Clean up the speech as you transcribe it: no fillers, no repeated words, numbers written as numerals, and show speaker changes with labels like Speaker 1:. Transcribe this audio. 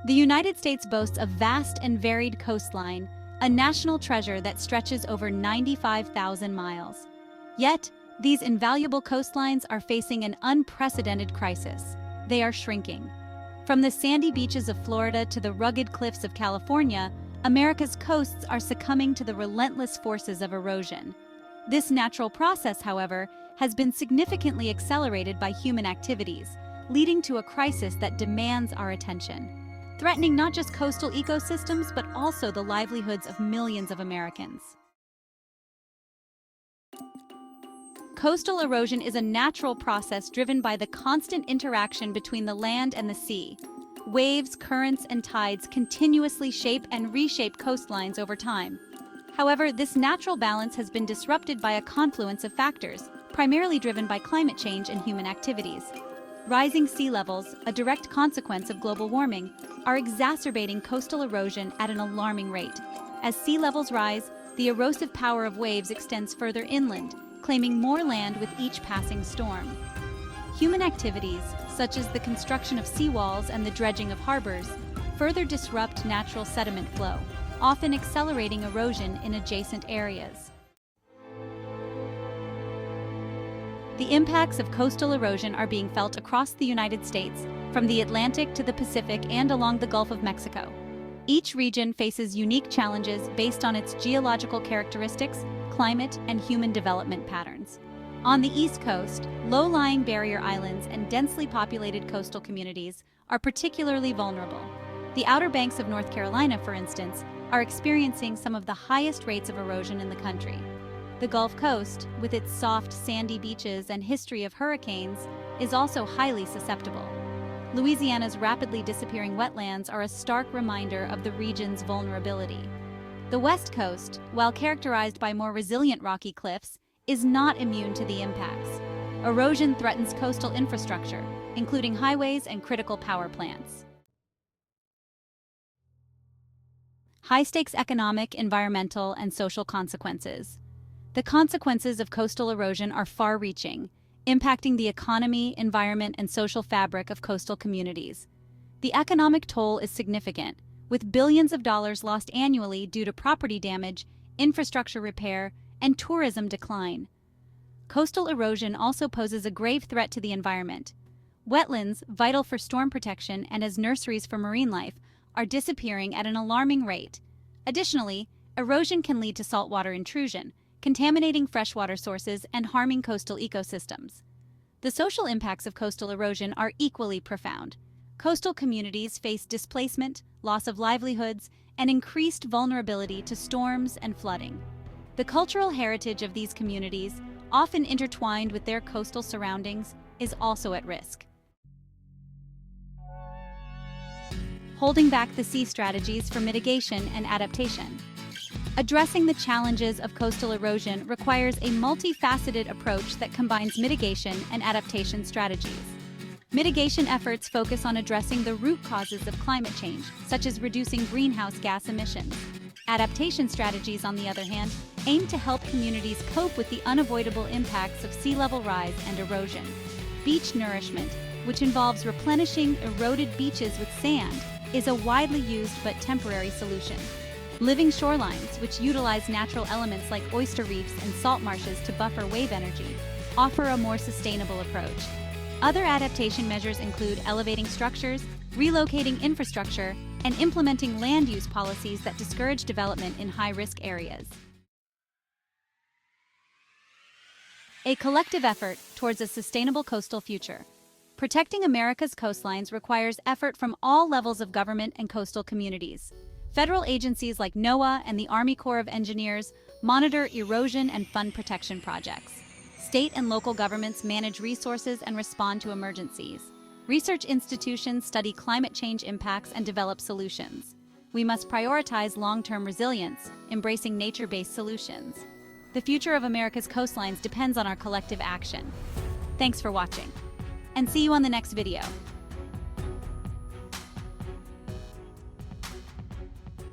Speaker 1: The United States boasts a vast and varied coastline, a national treasure that stretches over 95,000 miles. Yet, these invaluable coastlines are facing an unprecedented crisis. They are shrinking. From the sandy beaches of Florida to the rugged cliffs of California, America's coasts are succumbing to the relentless forces of erosion. This natural process, however, has been significantly accelerated by human activities, leading to a crisis that demands our attention, threatening not just coastal ecosystems but also the livelihoods of millions of Americans. Coastal erosion is a natural process driven by the constant interaction between the land and the sea. Waves, currents, and tides continuously shape and reshape coastlines over time. However, this natural balance has been disrupted by a confluence of factors, primarily driven by climate change and human activities. Rising sea levels, a direct consequence of global warming, are exacerbating coastal erosion at an alarming rate. As sea levels rise, the erosive power of waves extends further inland, claiming more land with each passing storm. Human activities, such as the construction of seawalls and the dredging of harbors, further disrupt natural sediment flow, often accelerating erosion in adjacent areas. The impacts of coastal erosion are being felt across the United States, from the Atlantic to the Pacific and along the Gulf of Mexico. Each region faces unique challenges based on its geological characteristics, climate, and human development patterns. On the East Coast, low-lying barrier islands and densely populated coastal communities are particularly vulnerable. The Outer Banks of North Carolina, for instance, are experiencing some of the highest rates of erosion in the country. The Gulf Coast, with its soft, sandy beaches and history of hurricanes, is also highly susceptible. Louisiana's rapidly disappearing wetlands are a stark reminder of the region's vulnerability. The West Coast, while characterized by more resilient rocky cliffs, is not immune to the impacts. Erosion threatens coastal infrastructure, including highways and critical power plants. High-stakes economic, environmental, and social consequences. The consequences of coastal erosion are far-reaching, impacting the economy, environment, and social fabric of coastal communities. The economic toll is significant, with billions of dollars lost annually due to property damage, infrastructure repair, and tourism decline. Coastal erosion also poses a grave threat to the environment. Wetlands, vital for storm protection and as nurseries for marine life, are disappearing at an alarming rate. Additionally, erosion can lead to saltwater intrusion, contaminating freshwater sources and harming coastal ecosystems. The social impacts of coastal erosion are equally profound. Coastal communities face displacement, loss of livelihoods, and increased vulnerability to storms and flooding. The cultural heritage of these communities, often intertwined with their coastal surroundings, is also at risk. Holding back the sea strategies for mitigation and adaptation. Addressing the challenges of coastal erosion requires a multifaceted approach that combines mitigation and adaptation strategies. Mitigation efforts focus on addressing the root causes of climate change, such as reducing greenhouse gas emissions. Adaptation strategies, on the other hand, aim to help communities cope with the unavoidable impacts of sea level rise and erosion. Beach nourishment, which involves replenishing eroded beaches with sand, is a widely used but temporary solution. Living shorelines, which utilize natural elements like oyster reefs and salt marshes to buffer wave energy, offer a more sustainable approach. Other adaptation measures include elevating structures, relocating infrastructure, and implementing land use policies that discourage development in high-risk areas. A collective effort towards a sustainable coastal future. Protecting America's coastlines requires effort from all levels of government and coastal communities. Federal agencies like NOAA and the Army Corps of Engineers monitor erosion and fund protection projects. State and local governments manage resources and respond to emergencies. Research institutions study climate change impacts and develop solutions. We must prioritize long-term resilience, embracing nature-based solutions. The future of America's coastlines depends on our collective action. Thanks for watching, and see you on the next video.